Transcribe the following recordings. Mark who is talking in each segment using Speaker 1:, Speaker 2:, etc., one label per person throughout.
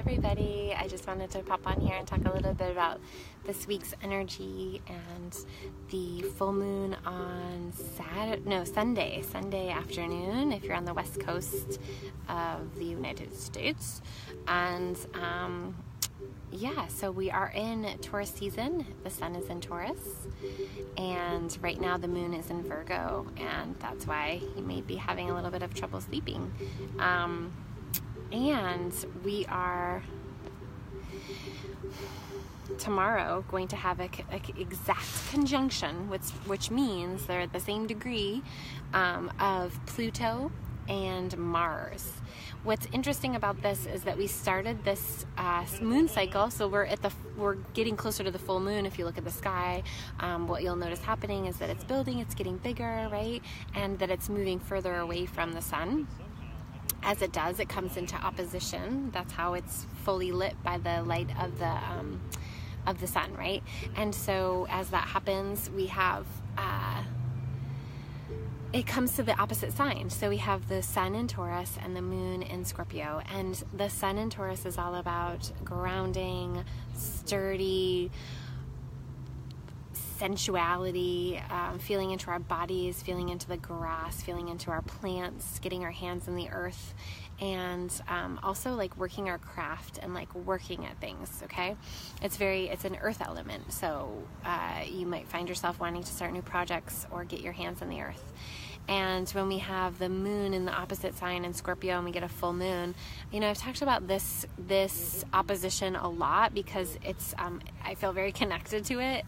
Speaker 1: everybody. I just wanted to pop on here and talk a little bit about this week's energy and the full moon on Sunday afternoon if you're on the west coast of the United States. And so we are in Taurus season. The sun is in Taurus, and right now the moon is in Virgo, and that's why you may be having a little bit of trouble sleeping. And we are tomorrow going to have a exact conjunction, which means they're at the same degree of Pluto and Mars. What's interesting about this is that we started this moon cycle, so we're getting closer to the full moon. If you look at the sky, what you'll notice happening is that it's building, it's getting bigger, right? And that it's moving further away from the sun. As it does, it comes into opposition. That's how it's fully lit by the light of the sun, right? And so as that happens, we have it comes to the opposite sign. So we have the sun in Taurus and the moon in Scorpio. And the sun in Taurus is all about grounding, sturdy, sensuality, feeling into our bodies, feeling into the grass, feeling into our plants, getting our hands in the earth, and also like working our craft and like working at things. Okay, it's an earth element, so you might find yourself wanting to start new projects or get your hands in the earth. And when we have the moon in the opposite sign in Scorpio and we get a full moon, I've talked about this opposition a lot because it's I feel very connected to it.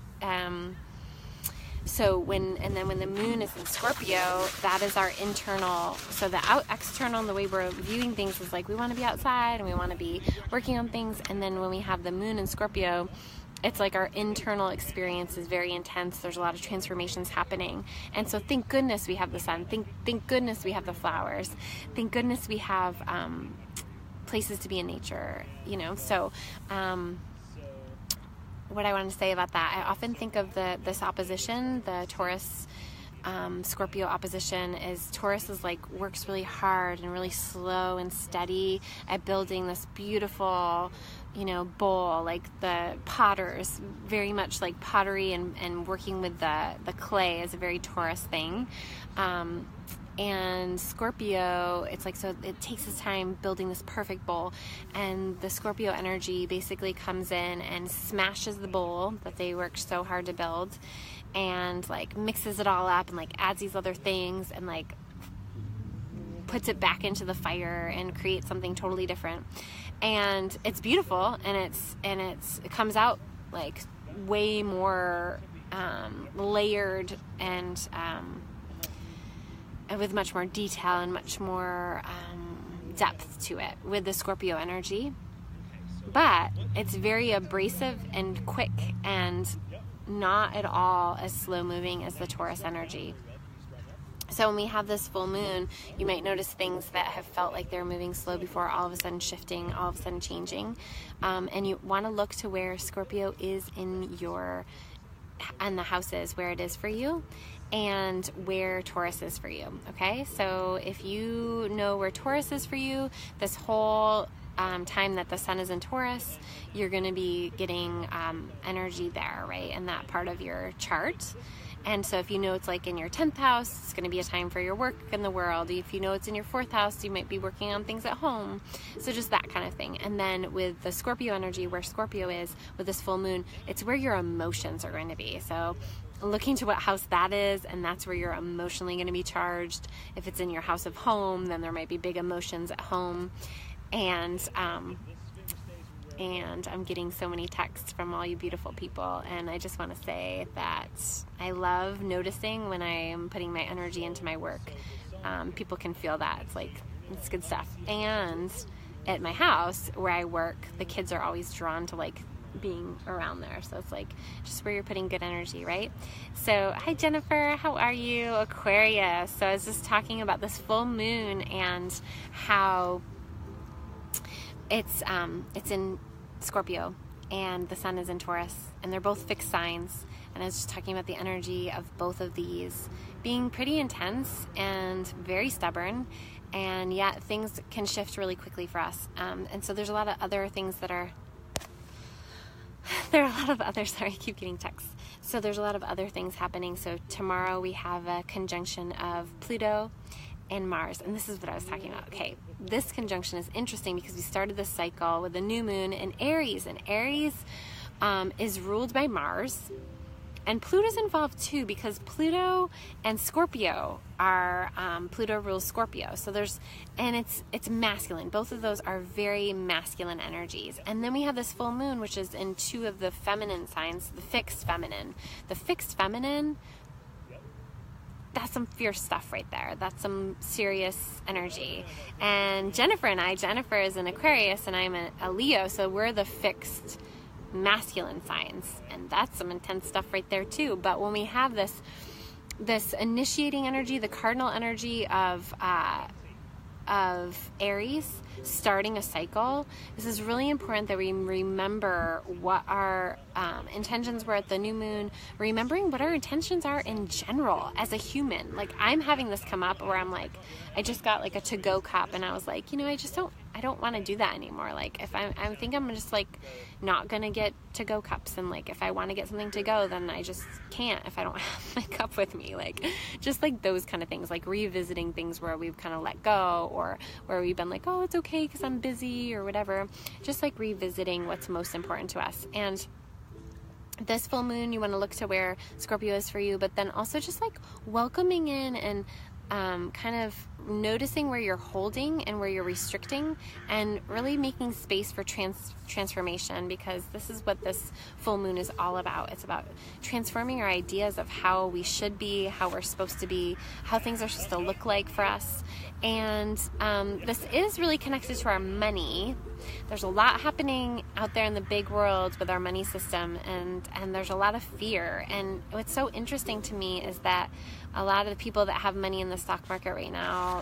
Speaker 1: So when the moon is in Scorpio, that is our internal. So the external and the way we're viewing things is like we want to be outside and we want to be working on things. And then when we have the moon in Scorpio, it's like our internal experience is very intense. There's a lot of transformations happening. And so thank goodness we have the sun. Thank goodness we have the flowers. Thank goodness we have places to be in nature, So what I want to say about that, I often think of this opposition, the Taurus Scorpio opposition, is Taurus is like works really hard and really slow and steady at building this beautiful bowl, like the potters, very much like pottery and working with the clay is a very Taurus thing. And Scorpio, it's like, so it takes its time building this perfect bowl, and the Scorpio energy basically comes in and smashes the bowl that they worked so hard to build, and like mixes it all up and like adds these other things and like puts it back into the fire and creates something totally different. And it's beautiful, and it comes out like way more layered and with much more detail and much more depth to it with the Scorpio energy. But it's very abrasive and quick and not at all as slow moving as the Taurus energy. So when we have this full moon, you might notice things that have felt like they're moving slow before all of a sudden shifting, all of a sudden changing. And you want to look to where Scorpio is in the houses, where it is for you, and where Taurus is for you. Okay, so if you know where Taurus is for you, this whole time that the sun is in Taurus, you're going to be getting energy there, right, in that part of your chart. And so if you know it's like in your 10th house, it's going to be a time for your work in the world. If you know it's in your 4th house, you might be working on things at home. So just that kind of thing. And then with the Scorpio energy, where Scorpio is with this full moon, it's where your emotions are going to be. So looking to what house that is, and that's where you're emotionally going to be charged. If it's in your house of home, then there might be big emotions at home. And I'm getting so many texts from all you beautiful people, and I just want to say that I love noticing when I am putting my energy into my work. People can feel that. It's good stuff. And at my house where I work, the kids are always drawn to like being around there, so it's like just where you're putting good energy, right? So hi Jennifer, how are you? Aquarius. So I was just talking about this full moon and how it's in Scorpio and the sun is in Taurus, and they're both fixed signs. And I was just talking about the energy of both of these being pretty intense and very stubborn and yet things can shift really quickly for us. And so there's a lot of other things that are, there are a lot of other, sorry, I keep getting texts. So there's a lot of other things happening. So tomorrow we have a conjunction of Pluto and Mars. And this is what I was talking about. Okay, this conjunction is interesting because we started this cycle with the new moon in Aries. And Aries is ruled by Mars. And Pluto's involved too, because Pluto and Scorpio are, Pluto rules Scorpio. So it's masculine. Both of those are very masculine energies. And then we have this full moon, which is in two of the feminine signs, the fixed feminine. The fixed feminine, that's some fierce stuff right there. That's some serious energy. And Jennifer is an Aquarius and I'm a Leo. So we're the fixed masculine signs, and that's some intense stuff right there too. But when we have this initiating energy, the cardinal energy of Aries starting a cycle, this is really important that we remember what our intentions were at the new moon, remembering what our intentions are in general as a human. Like, I'm having this come up where I'm like, I just got like a to-go cup and I was like, I don't want to do that anymore. Like, if I think I'm just like not gonna get to-go cups, and like if I want to get something to go, then I just can't if I don't have my cup with me. Like, just like those kind of things, like revisiting things where we've kind of let go, or where we've been like, oh, it's okay because I'm busy or whatever. Just like revisiting what's most important to us. And this full moon, you want to look to where Scorpio is for you, but then also just like welcoming in and kind of noticing where you're holding and where you're restricting, and really making space for transformation, because this is what this full moon is all about. It's about transforming our ideas of how we should be, how we're supposed to be, how things are supposed to look like for us. And this is really connected to our money. There's a lot happening out there in the big world with our money system, and there's a lot of fear. And what's so interesting to me is that a lot of the people that have money in the stock market right now,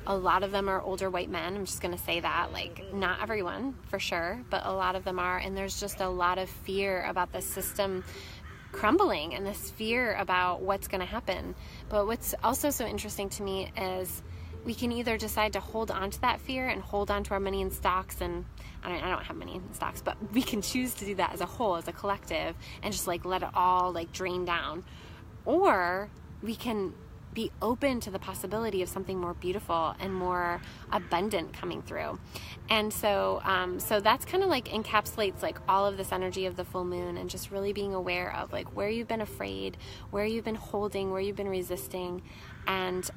Speaker 1: a lot of them are older white men. I'm just going to say that, like, not everyone for sure, but a lot of them are. And there's just a lot of fear about the system crumbling and this fear about what's going to happen. But what's also so interesting to me is we can either decide to hold on to that fear and hold on to our money in stocks, and I don't have money in stocks, but we can choose to do that as a whole, as a collective, and just like let it all like drain down. Or we can be open to the possibility of something more beautiful and more abundant coming through. And so that's kind of like encapsulates like all of this energy of the full moon, and just really being aware of like where you've been afraid, where you've been holding, where you've been resisting, and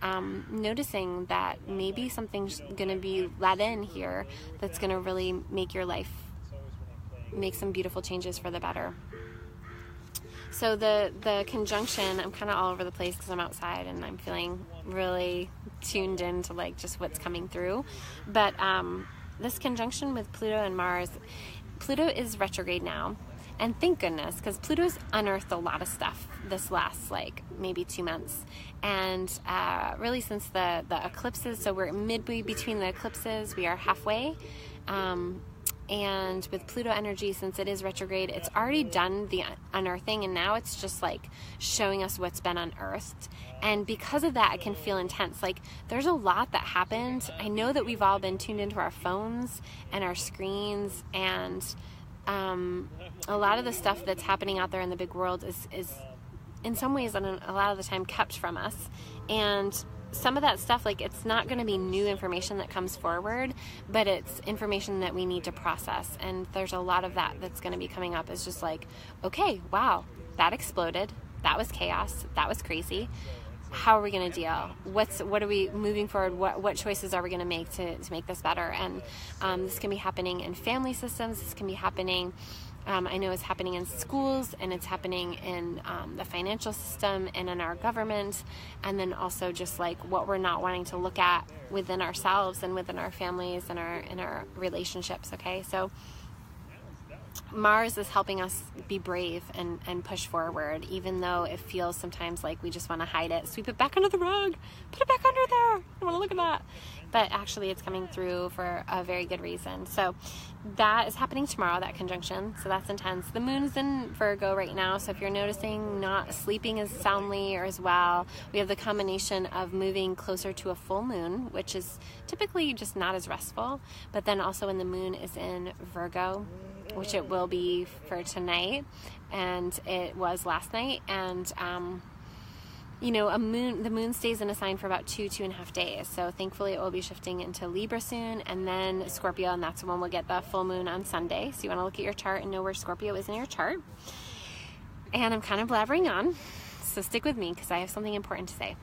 Speaker 1: noticing that maybe something's going to be let in here that's going to really make your life, make some beautiful changes for the better. So the conjunction, I'm kind of all over the place because I'm outside and I'm feeling really tuned into like just what's coming through. But this conjunction with Pluto and Mars, Pluto is retrograde now. And thank goodness, because Pluto's unearthed a lot of stuff this last like maybe 2 months. And really since the eclipses, so we're midway between the eclipses, we are halfway. And with Pluto energy, since it is retrograde, it's already done the unearthing, and now it's just like showing us what's been unearthed. And because of that, it can feel intense. Like, there's a lot that happened. I know that we've all been tuned into our phones and our screens, and a lot of the stuff that's happening out there in the big world is in some ways, a lot of the time, kept from us. And some of that stuff, like, it's not going to be new information that comes forward, but it's information that we need to process. And there's a lot of that that's going to be coming up. It's just like, okay, wow, that exploded. That was chaos. That was crazy. How are we going to deal? What are we moving forward? What choices are we going to make to make this better? And this can be happening in family systems. This can be happening, I know it's happening in schools, and it's happening in the financial system and in our government, and then also just like what we're not wanting to look at within ourselves and within our families and in our relationships. Okay, so Mars is helping us be brave and push forward, even though it feels sometimes like we just want to hide it, sweep it back under the rug, put it back under there. I don't want to look at that. but actually it's coming through for a very good reason. So that is happening tomorrow, that conjunction. So that's intense. The moon's in Virgo right now. So if you're noticing not sleeping as soundly or as well, we have the combination of moving closer to a full moon, which is typically just not as restful. But then also when the moon is in Virgo, which it will be for tonight, and it was last night. And, the moon stays in a sign for about 2.5 days. So thankfully it will be shifting into Libra soon, and then Scorpio, and that's when we'll get the full moon on Sunday. So you want to look at your chart and know where Scorpio is in your chart. And I'm kind of blabbering on, so stick with me because I have something important to say.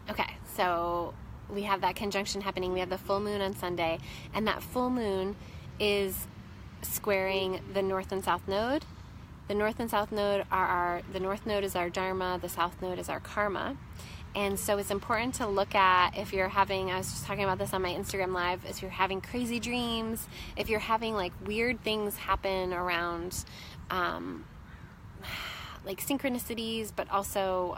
Speaker 1: Okay, so we have that conjunction happening. We have the full moon on Sunday, and that full moon is squaring the north and south node. The north and south node the north node is our dharma, the south node is our karma. And so it's important to look at, if you're having, I was just talking about this on my Instagram live, if you're having crazy dreams, if you're having like weird things happen around like synchronicities, but also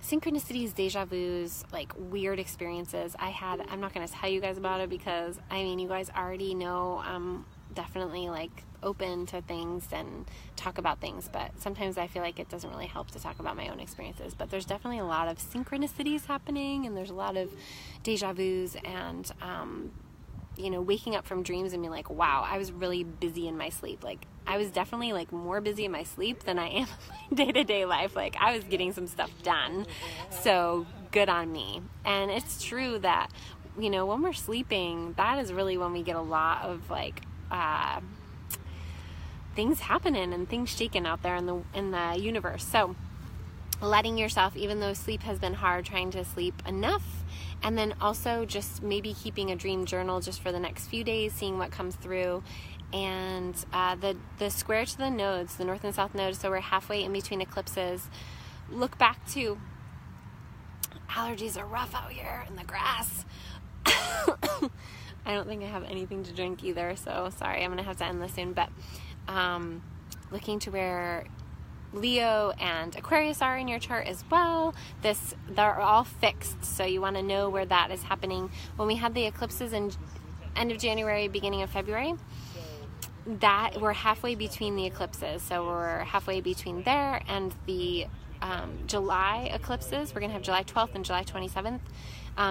Speaker 1: synchronicities, deja vus, like weird experiences I'm not going to tell you guys about it because, you guys already know definitely like open to things and talk about things, but sometimes I feel like it doesn't really help to talk about my own experiences. But there's definitely a lot of synchronicities happening, and there's a lot of deja vus, and waking up from dreams and being like, wow, I was really busy in my sleep. Like I was definitely like more busy in my sleep than I am in my day-to-day life. Like I was getting some stuff done, so good on me. And it's true that when we're sleeping, that is really when we get a lot of like things happening and things shaking out there in the universe. So letting yourself, even though sleep has been hard, trying to sleep enough, and then also just maybe keeping a dream journal just for the next few days, seeing what comes through. And the square to the nodes, the north and south nodes, so we're halfway in between eclipses. Look back to, allergies are rough out here in the grass. I don't think I have anything to drink either, so sorry, I'm going to have to end this soon. But looking to where Leo and Aquarius are in your chart as well. They're all fixed, so you want to know where that is happening. When we had the eclipses in end of January, beginning of February, that we're halfway between the eclipses. So we're halfway between there and the July eclipses. We're going to have July 12th and July 27th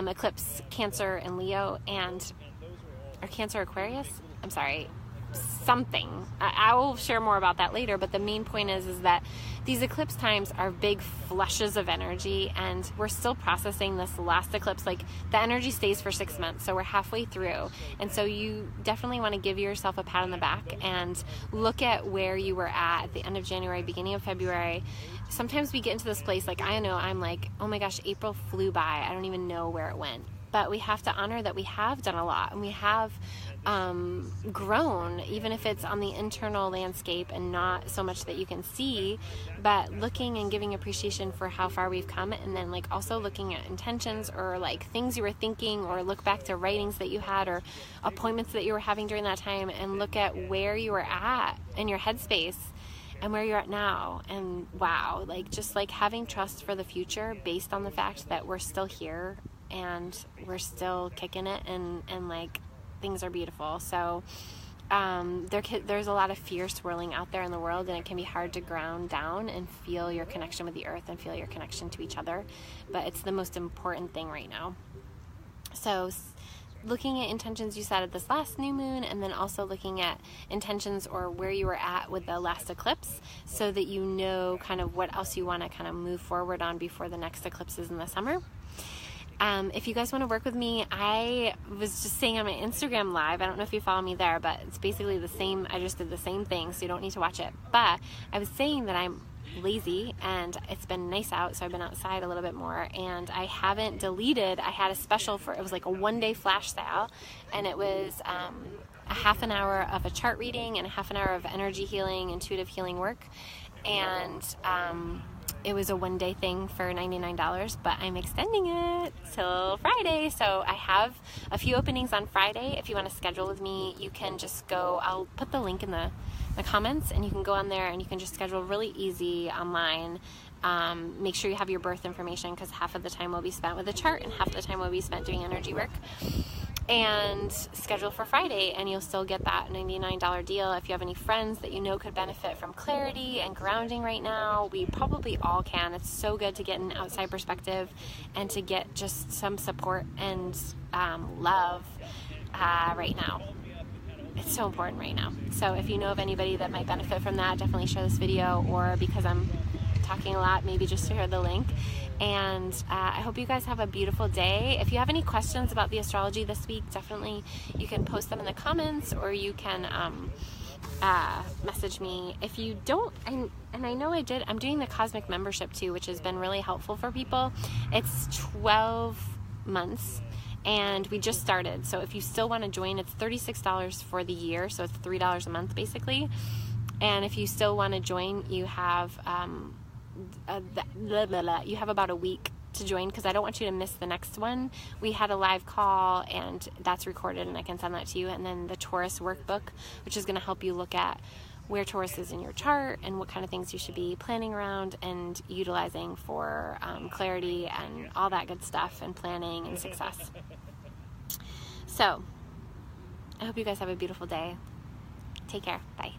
Speaker 1: eclipse Cancer and Leo, or Cancer Aquarius. I'm sorry. Something. I will share more about that later, but the main point is that these eclipse times are big flushes of energy, and we're still processing this last eclipse. Like the energy stays for 6 months, so we're halfway through, and so you definitely want to give yourself a pat on the back and look at where you were at the end of January, beginning of February. Sometimes we get into this place, like I know I'm like, oh my gosh, April flew by, I don't even know where it went. But we have to honor that we have done a lot, and we have grown, even if it's on the internal landscape and not so much that you can see, but looking and giving appreciation for how far we've come, and then like also looking at intentions or like things you were thinking, or look back to writings that you had or appointments that you were having during that time, and look at where you were at in your headspace and where you're at now. And wow, like just like having trust for the future based on the fact that we're still here and we're still kicking it, and like things are beautiful. So there's a lot of fear swirling out there in the world, and it can be hard to ground down and feel your connection with the earth and feel your connection to each other, but it's the most important thing right now. So looking at intentions you set at this last new moon, and then also looking at intentions or where you were at with the last eclipse, so that you know kind of what else you want to kind of move forward on before the next eclipses in the summer. If you guys want to work with me, I was just saying on my Instagram live, I don't know if you follow me there, but it's basically the same. I just did the same thing, so you don't need to watch it. But I was saying that I'm lazy, and it's been nice out, so I've been outside a little bit more, and I haven't deleted. I had a special it was like a one-day flash sale, and it was a half an hour of a chart reading and a half an hour of energy healing, intuitive healing work, and it was a one-day thing for $99, but I'm extending it till Friday. So I have a few openings on Friday. If you want to schedule with me, you can just go. I'll put the link in the comments, and you can go on there and you can just schedule really easy online. Make sure you have your birth information, because half of the time will be spent with the chart and half of the time will be spent doing energy work. And schedule for Friday, and you'll still get that $99 deal. If you have any friends that you know could benefit from clarity and grounding right now, we probably all can. It's so good to get an outside perspective and to get just some support and love right now. It's so important right now. So if you know of anybody that might benefit from that, definitely share this video, or because I'm talking a lot, maybe just share the link. And I hope you guys have a beautiful day. If you have any questions about the astrology this week, definitely you can post them in the comments, or you can message me. If you don't, and I know I'm doing the cosmic membership too, which has been really helpful for people. It's 12 months. And we just started. So if you still want to join, it's $36 for the year. So it's $3 a month basically. And if you still want to join, you have you have about a week to join, because I don't want you to miss the next one. We had a live call, and that's recorded, and I can send that to you. And then the Taurus workbook, which is going to help you look at where Taurus is in your chart and what kind of things you should be planning around and utilizing for clarity and all that good stuff, and planning and success. So I hope you guys have a beautiful day. Take care. Bye.